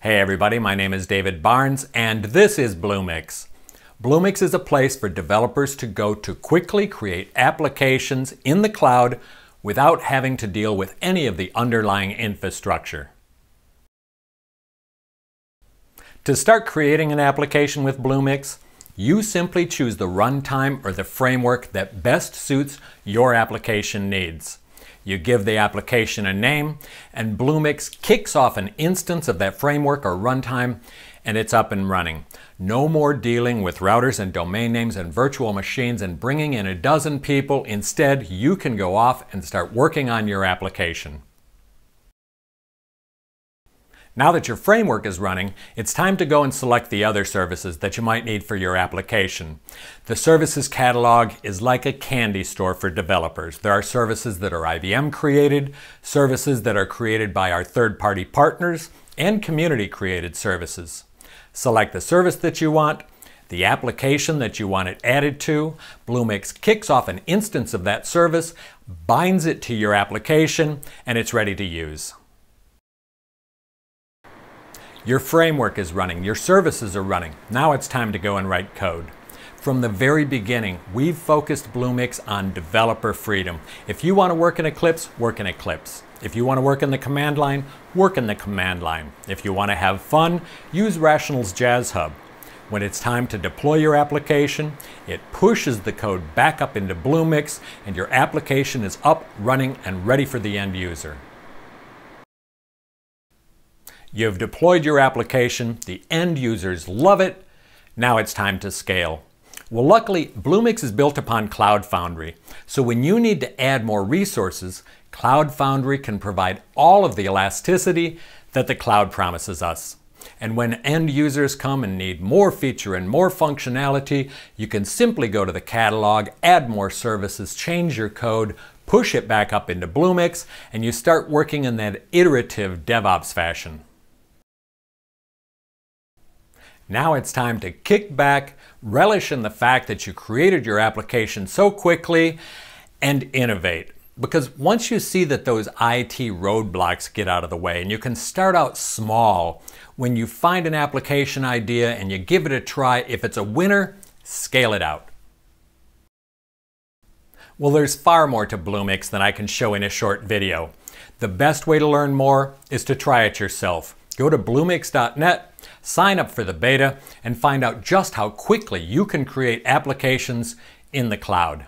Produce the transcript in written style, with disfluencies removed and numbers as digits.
Hey everybody, my name is David Barnes and this is Bluemix. Bluemix is a place for developers to go to quickly create applications in the cloud without having to deal with any of the underlying infrastructure. To start creating an application with Bluemix, you simply choose the runtime or the framework that best suits your application needs. You give the application a name, and Bluemix kicks off an instance of that framework or runtime, and it's up and running. No more dealing with routers and domain names and virtual machines and bringing in a dozen people. Instead, you can go off and start working on your application. Now that your framework is running, it's time to go and select the other services that you might need for your application. The services catalog is like a candy store for developers. There are services that are IBM created, services that are created by our third-party partners, and community-created services. Select the service that you want, the application that you want it added to. Bluemix kicks off an instance of that service, binds it to your application, and it's ready to use. Your framework is running, your services are running. Now it's time to go and write code. From the very beginning, we've focused Bluemix on developer freedom. If you want to work in Eclipse, work in Eclipse. If you want to work in the command line, work in the command line. If you want to have fun, use Rational's Jazz Hub. When it's time to deploy your application, it pushes the code back up into Bluemix and your application is up, running, and ready for the end user. You've deployed your application, the end users love it, now it's time to scale. Well, luckily, Bluemix is built upon Cloud Foundry, so when you need to add more resources, Cloud Foundry can provide all of the elasticity that the cloud promises us. And when end users come and need more feature and more functionality, you can simply go to the catalog, add more services, change your code, push it back up into Bluemix, and you start working in that iterative DevOps fashion. Now it's time to kick back, relish in the fact that you created your application so quickly, and innovate. Because once you see that those IT roadblocks get out of the way, and you can start out small, when you find an application idea and you give it a try, if it's a winner, scale it out. Well, there's far more to Bluemix than I can show in a short video. The best way to learn more is to try it yourself. Go to bluemix.net, sign up for the beta, and find out just how quickly you can create applications in the cloud.